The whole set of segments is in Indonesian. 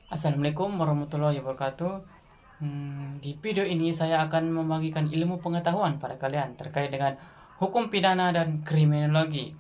Assalamualaikum warahmatullahi wabarakatuh. Di video ini saya akan membagikan ilmu pengetahuan pada kalian terkait dengan hukum pidana dan kriminologi.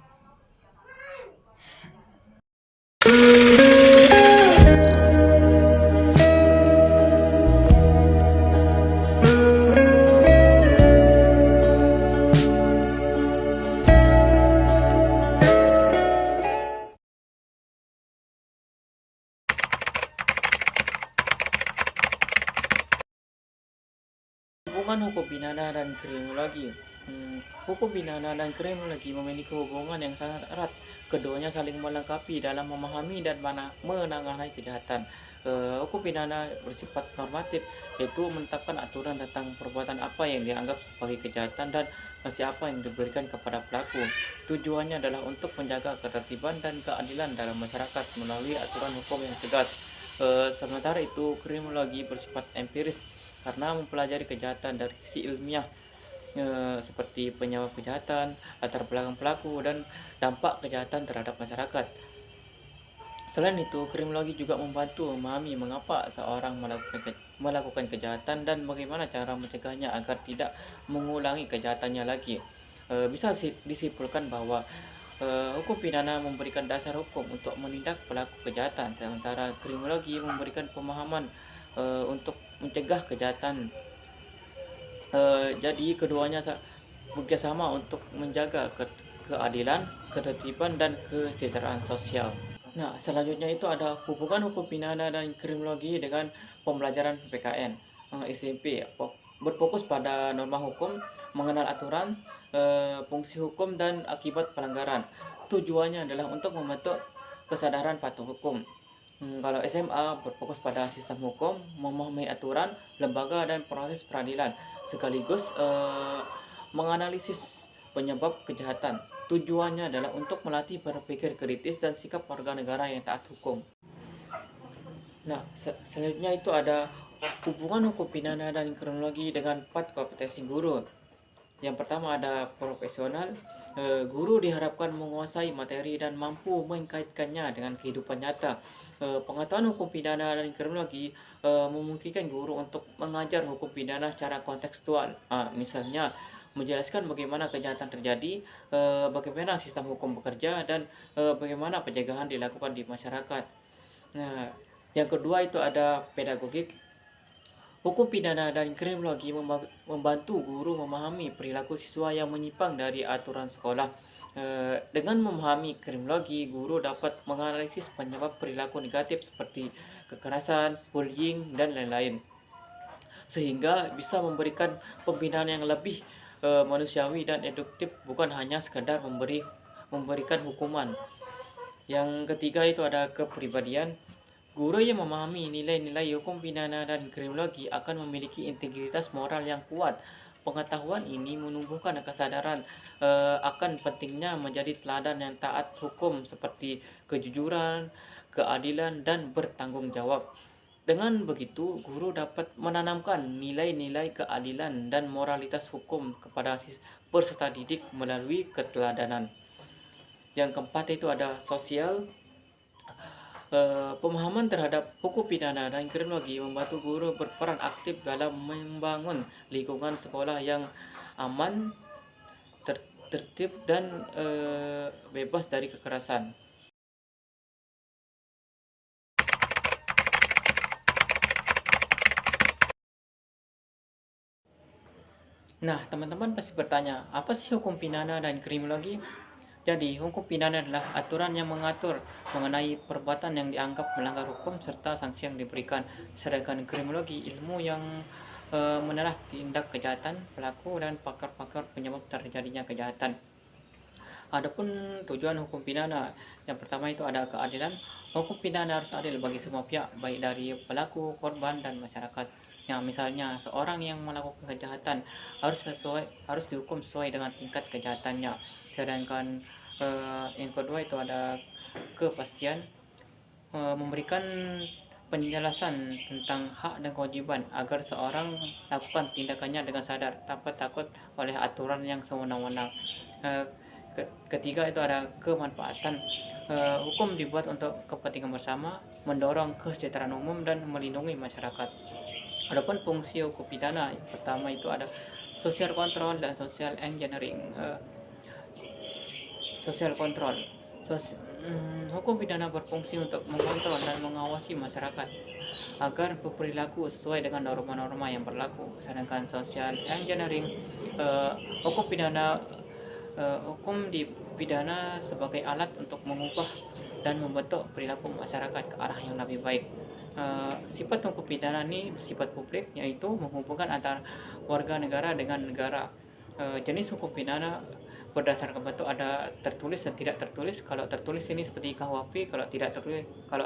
Hubungan hukum pidana dan kriminologi. Hukum pidana dan kriminologi memiliki hubungan yang sangat erat. Keduanya saling melengkapi dalam memahami dan menangani kejahatan. Hukum pidana bersifat normatif, yaitu menetapkan aturan tentang perbuatan apa yang dianggap sebagai kejahatan dan siapa yang diberikan kepada pelaku. Tujuannya adalah untuk menjaga ketertiban dan keadilan dalam masyarakat melalui aturan hukum yang tegas. Sementara itu, kriminologi bersifat empiris karena mempelajari kejahatan dari sisi ilmiah, seperti penyebab kejahatan, latar belakang pelaku, dan dampak kejahatan terhadap masyarakat. Selain itu, kriminologi juga membantu memahami mengapa seorang melakukan kejahatan dan bagaimana cara mencegahnya agar tidak mengulangi kejahatannya lagi. Bisa disimpulkan bahwa hukum pidana memberikan dasar hukum untuk menindak pelaku kejahatan, sementara kriminologi memberikan pemahaman untuk mencegah kejahatan. Jadi keduanya bekerjasama untuk menjaga keadilan, ketertiban, dan kesejahteraan sosial. Nah, selanjutnya itu ada hubungan hukum pidana dan kriminologi dengan pembelajaran PKN SMP. Berfokus pada norma hukum, mengenal aturan, fungsi hukum, dan akibat pelanggaran. Tujuannya adalah untuk membentuk kesadaran patuh hukum. Kalau SMA berfokus pada sistem hukum, memahami aturan, lembaga, dan proses peradilan, sekaligus menganalisis penyebab kejahatan. Tujuannya adalah untuk melatih berpikir kritis dan sikap warga negara yang taat hukum. Nah, selanjutnya itu ada hubungan hukum pidana dan kriminologi dengan 4 kompetensi guru. Yang pertama ada profesional. Guru diharapkan menguasai materi dan mampu mengkaitkannya dengan kehidupan nyata. Pengetahuan hukum pidana dan kriminologi memungkinkan guru untuk mengajar hukum pidana secara kontekstual. Misalnya menjelaskan bagaimana kejahatan terjadi, bagaimana sistem hukum bekerja, dan bagaimana pencegahan dilakukan di masyarakat. Nah, yang kedua itu ada pedagogik. Hukum pidana dan kriminologi membantu guru memahami perilaku siswa yang menyimpang dari aturan sekolah. Dengan memahami kriminologi, guru dapat menganalisis penyebab perilaku negatif seperti kekerasan, bullying, dan lain-lain, sehingga bisa memberikan pembinaan yang lebih manusiawi dan eduktif, bukan hanya sekadar memberikan hukuman. Yang ketiga itu ada kepribadian. Guru yang memahami nilai-nilai hukum pidana dan kriminologi akan memiliki integritas moral yang kuat. Pengetahuan ini menumbuhkan kesadaran akan pentingnya menjadi teladan yang taat hukum seperti kejujuran, keadilan, dan bertanggung jawab. Dengan begitu, guru dapat menanamkan nilai-nilai keadilan dan moralitas hukum kepada peserta didik melalui keteladanan. Yang keempat itu ada sosial. Pemahaman terhadap hukum pidana dan kriminologi membantu guru berperan aktif dalam membangun lingkungan sekolah yang aman, tertib, dan bebas dari kekerasan. Nah, teman-teman pasti bertanya, apa sih hukum pidana dan kriminologi? Jadi, hukum pidana adalah aturan yang mengatur mengenai perbuatan yang dianggap melanggar hukum serta sanksi yang diberikan. Sedangkan kriminologi, ilmu yang menelah tindak kejahatan, pelaku, dan pakar-pakar penyebab terjadinya kejahatan. Adapun tujuan hukum pidana, yang pertama itu ada keadilan. Hukum pidana harus adil bagi semua pihak, baik dari pelaku, korban, dan masyarakat. Ya, misalnya seorang yang melakukan kejahatan harus dihukum sesuai dengan tingkat kejahatannya. Sedangkan yang kedua itu ada kepastian, memberikan penjelasan tentang hak dan kewajiban agar seorang lakukan tindakannya dengan sadar tanpa takut oleh aturan yang sewenang-wenang. Ketiga itu ada kemanfaatan, Hukum dibuat untuk kepentingan bersama, mendorong kesejahteraan umum dan melindungi masyarakat. Adapun fungsi hukum pidana yang pertama itu ada social control dan social engineering. Social control. Hukum pidana berfungsi untuk mengontrol dan mengawasi masyarakat agar berperilaku sesuai dengan norma-norma yang berlaku. Sedangkan social engineering, hukum pidana hukum dipidana sebagai alat untuk mengubah dan membentuk perilaku masyarakat ke arah yang lebih baik. Sifat hukum pidana ini bersifat publik, yaitu menghubungkan antara warga negara dengan negara. Jenis hukum pidana berdasarkan bentuk ada tertulis dan tidak tertulis. Kalau tertulis ini seperti KUHP, kalau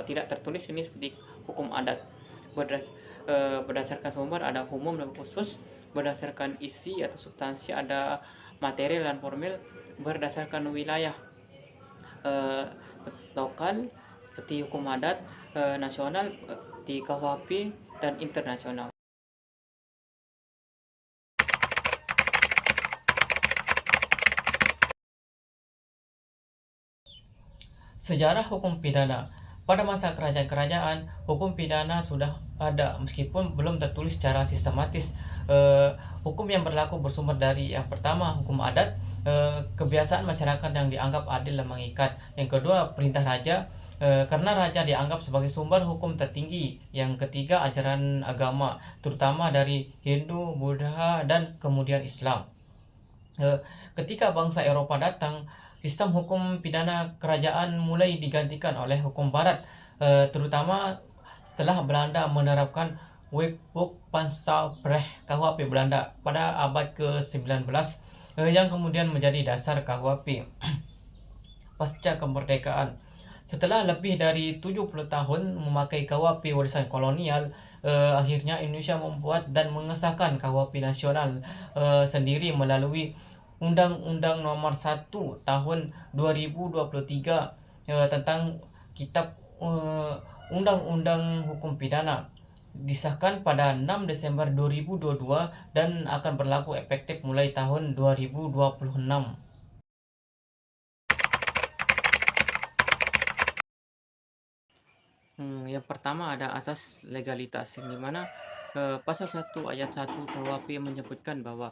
tidak tertulis ini seperti hukum adat. Berdasarkan sumber ada umum dan khusus. Berdasarkan isi atau substansi ada material dan formil. Berdasarkan wilayah lokal seperti hukum adat, nasional di KUHP dan internasional. Sejarah hukum pidana. Pada masa kerajaan-kerajaan, hukum pidana sudah ada meskipun belum tertulis secara sistematis. Hukum yang berlaku bersumber dari yang pertama hukum adat, kebiasaan masyarakat yang dianggap adil dan mengikat. Yang kedua perintah raja, karena raja dianggap sebagai sumber hukum tertinggi. Yang ketiga ajaran agama, terutama dari Hindu, Buddha, dan kemudian Islam. Ketika bangsa Eropa datang, sistem hukum pidana kerajaan mulai digantikan oleh hukum barat, terutama setelah Belanda menerapkan Wetboek van Stapelrecht KUHP Belanda pada abad ke-19, yang kemudian menjadi dasar KUHP pasca kemerdekaan. Setelah lebih dari 70 tahun memakai KUHP warisan kolonial, akhirnya Indonesia membuat dan mengesahkan KUHP nasional sendiri melalui Undang-Undang Nomor 1 Tahun 2023 tentang Kitab Undang-Undang Hukum Pidana, disahkan pada 6 Desember 2022 dan akan berlaku efektif mulai tahun 2026. Yang pertama ada asas legalitas, yang dimana pasal 1 ayat 1 KUHP menyebutkan bahwa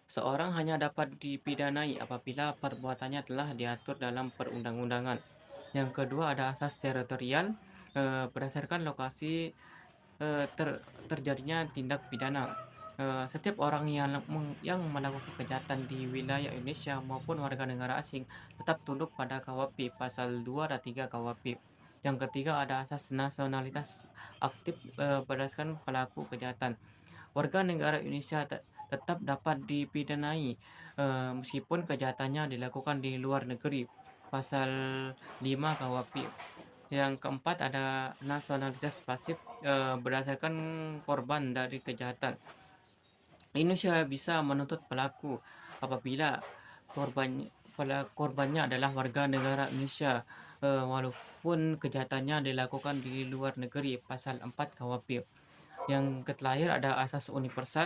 seorang hanya dapat dipidanai apabila perbuatannya telah diatur dalam perundang-undangan. Yang kedua ada asas teritorial, berdasarkan lokasi terjadinya tindak pidana. Setiap orang yang melakukan kejahatan di wilayah Indonesia maupun warga negara asing tetap tunduk pada KUHP pasal 2 dan 3 KUHP. Yang ketiga ada asas nasionalitas aktif, berdasarkan pelaku kejahatan. Warga negara Indonesia tetap dapat dipidanai meskipun kejahatannya dilakukan di luar negeri, pasal 5 KUHP. Yang keempat ada nasionalitas pasif, berdasarkan korban dari kejahatan. Indonesia bisa menuntut pelaku apabila korbannya adalah warga negara Indonesia, walaupun kejahatannya dilakukan di luar negeri, pasal 4 KUHP. Yang terakhir ada asas universal,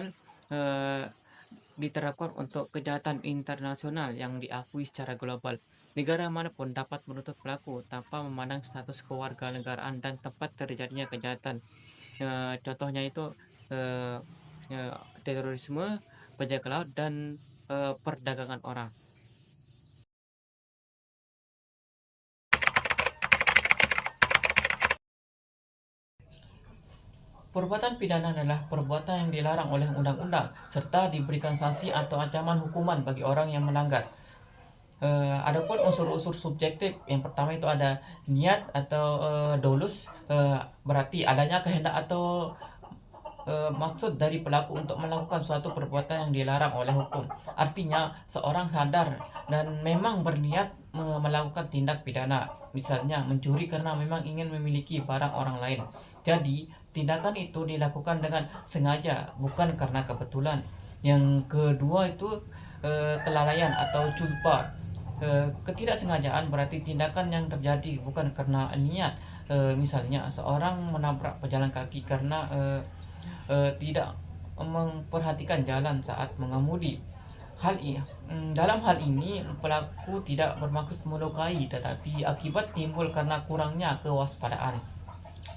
diterapkan untuk kejahatan internasional yang diakui secara global. Negara manapun dapat menuntut pelaku tanpa memandang status kewarganegaraan dan tempat terjadinya kejahatan. Contohnya itu terorisme, bajak laut, dan perdagangan orang. Perbuatan pidana adalah perbuatan yang dilarang oleh undang-undang serta diberikan sanksi atau ancaman hukuman bagi orang yang melanggar. Adapun unsur-unsur subjektif, yang pertama itu ada niat atau dolus, berarti adanya kehendak atau maksud dari pelaku untuk melakukan suatu perbuatan yang dilarang oleh hukum. Artinya seorang sadar dan memang berniat melakukan tindak pidana, misalnya mencuri karena memang ingin memiliki barang orang lain. Jadi tindakan itu dilakukan dengan sengaja, bukan karena kebetulan. Yang kedua itu kelalaian atau culpa. Ketidaksengajaan berarti tindakan yang terjadi bukan karena niat. Misalnya seorang menabrak pejalan kaki karena tidak memperhatikan jalan saat mengemudi. Dalam hal ini pelaku tidak bermaksud melukai, tetapi akibat timbul karena kurangnya kewaspadaan.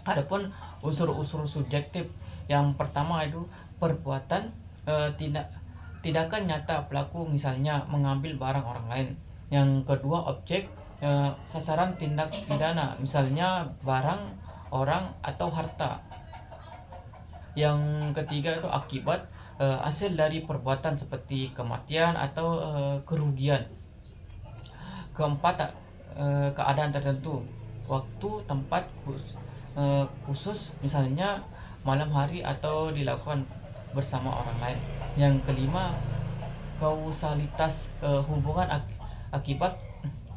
Adapun unsur-unsur subjektif, yang pertama itu perbuatan, tindakan nyata pelaku, misalnya mengambil barang orang lain. Yang kedua objek, sasaran tindak pidana, misalnya barang, orang, atau harta. Yang ketiga itu akibat, hasil dari perbuatan seperti kematian atau kerugian. Keempat, keadaan tertentu, waktu, tempat khusus, misalnya malam hari atau dilakukan bersama orang lain. Yang kelima, kausalitas, akibat,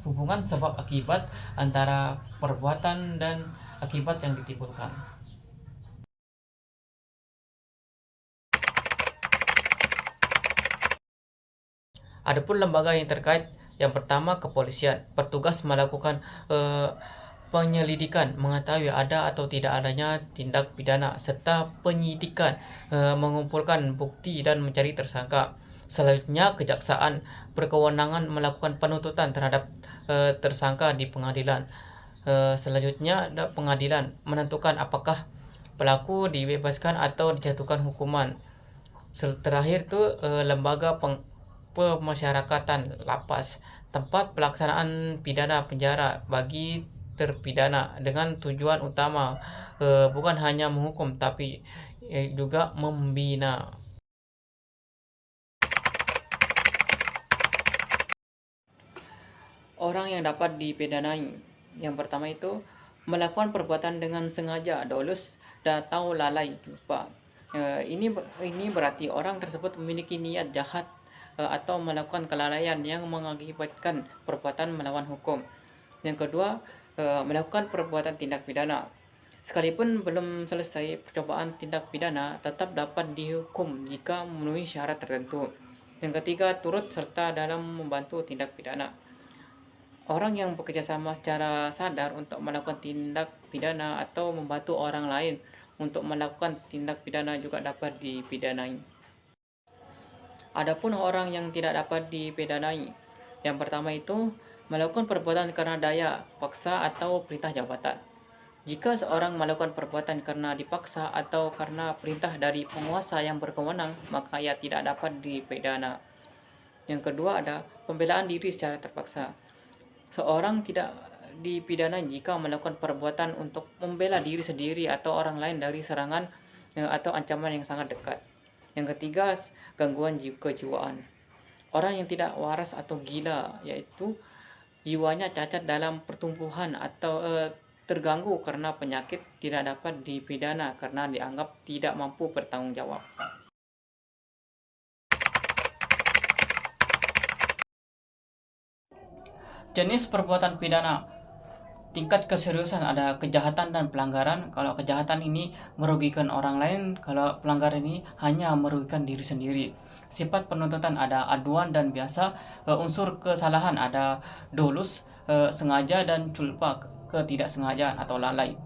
hubungan sebab akibat antara perbuatan dan akibat yang ditimbulkan. Adapun lembaga yang terkait, yang pertama kepolisian, bertugas melakukan penyelidikan, mengetahui ada atau tidak adanya tindak pidana, serta penyidikan, mengumpulkan bukti dan mencari tersangka. Selanjutnya kejaksaan berkewenangan melakukan penuntutan terhadap tersangka di pengadilan. Selanjutnya pengadilan menentukan apakah pelaku dibebaskan atau dijatuhkan hukuman. Terakhir tuh lembaga pemasyarakatan, lapas, tempat pelaksanaan pidana penjara bagi terpidana dengan tujuan utama bukan hanya menghukum tapi juga membina. Orang yang dapat dipidanai, yang pertama itu melakukan perbuatan dengan sengaja, dolus, atau lalai, lupa. Ini berarti orang tersebut memiliki niat jahat atau melakukan kelalaian yang mengakibatkan perbuatan melawan hukum. Yang kedua, melakukan perbuatan tindak pidana. Sekalipun belum selesai percobaan tindak pidana, tetap dapat dihukum jika memenuhi syarat tertentu. Yang ketiga, turut serta dalam membantu tindak pidana. Orang yang bekerjasama secara sadar untuk melakukan tindak pidana atau membantu orang lain untuk melakukan tindak pidana juga dapat dipidanai. Adapun orang yang tidak dapat dipidanai, yang pertama itu melakukan perbuatan karena daya, paksa, atau perintah jabatan. Jika seorang melakukan perbuatan karena dipaksa atau karena perintah dari penguasa yang berkewenang, maka ia tidak dapat dipidana. Yang kedua ada pembelaan diri secara terpaksa. Seorang tidak dipidana jika melakukan perbuatan untuk membela diri sendiri atau orang lain dari serangan atau ancaman yang sangat dekat. Yang ketiga, gangguan kejiwaan. Orang yang tidak waras atau gila, yaitu jiwanya cacat dalam pertumbuhan atau terganggu karena penyakit, tidak dapat dipidana karena dianggap tidak mampu bertanggung jawab. Jenis perbuatan pidana, tingkat keseriusan, ada kejahatan dan pelanggaran. Kalau kejahatan ini merugikan orang lain, kalau pelanggaran ini hanya merugikan diri sendiri. Sifat penuntutan ada aduan dan biasa. Unsur kesalahan ada dolus, sengaja, dan culpa, ketidaksengajaan atau lalai.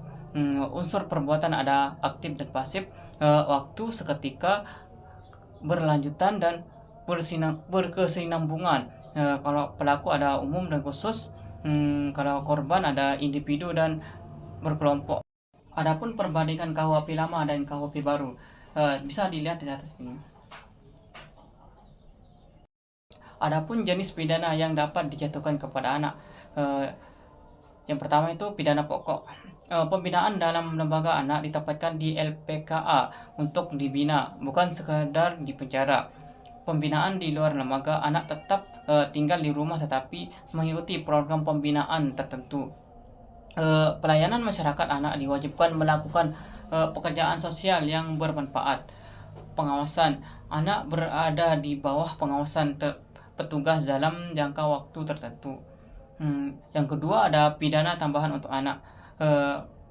Unsur perbuatan ada aktif dan pasif, waktu, seketika, berlanjutan, dan berkesinambungan. Kalau pelaku ada umum dan khusus, kalau korban ada individu dan berkelompok. Adapun perbandingan KUHP lama dan KUHP baru, bisa dilihat di atas ini. Adapun jenis pidana yang dapat dijatuhkan kepada anak, yang pertama itu pidana pokok. Pembinaan dalam lembaga anak ditempatkan di LPKA untuk dibina, bukan sekadar di penjara. Pembinaan di luar lembaga anak tetap tinggal di rumah tetapi mengikuti program pembinaan tertentu. Pelayanan masyarakat anak diwajibkan melakukan pekerjaan sosial yang bermanfaat. Pengawasan anak berada di bawah pengawasan petugas dalam jangka waktu tertentu. Yang kedua ada pidana tambahan untuk anak.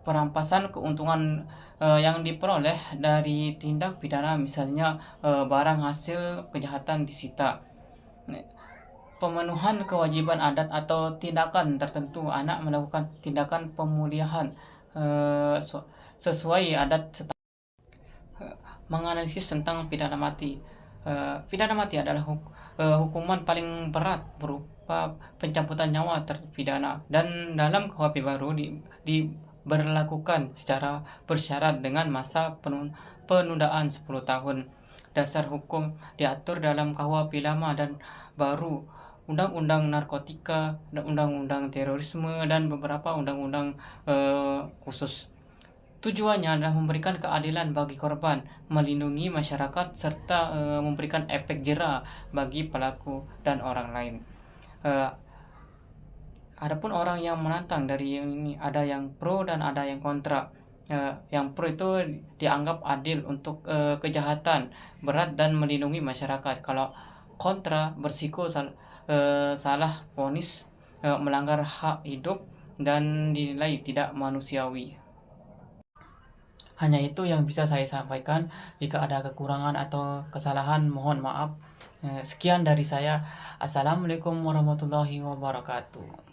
Perampasan keuntungan yang diperoleh dari tindak pidana, misalnya barang hasil kejahatan disita. Pemenuhan kewajiban adat atau tindakan tertentu, anak melakukan tindakan pemulihan sesuai adat. Menganalisis tentang pidana mati. Pidana mati adalah hukuman paling berat berupa pencabutan nyawa terpidana, dan dalam KUHP baru diberlakukan secara bersyarat dengan masa penundaan 10 tahun. Dasar hukum diatur dalam KUHP lama dan baru, Undang-Undang Narkotika, dan Undang-Undang Terorisme, dan beberapa undang-undang khusus. Tujuannya adalah memberikan keadilan bagi korban, melindungi masyarakat, serta memberikan efek jera bagi pelaku dan orang lain. Eh, Adapun orang yang menantang dari yang ini, ada yang pro dan ada yang kontra. Yang pro itu dianggap adil untuk kejahatan berat dan melindungi masyarakat. Kalau kontra bersiko salah vonis, melanggar hak hidup, dan dinilai tidak manusiawi. Hanya itu yang bisa saya sampaikan. Jika ada kekurangan atau kesalahan, mohon maaf. Sekian dari saya. Assalamualaikum warahmatullahi wabarakatuh.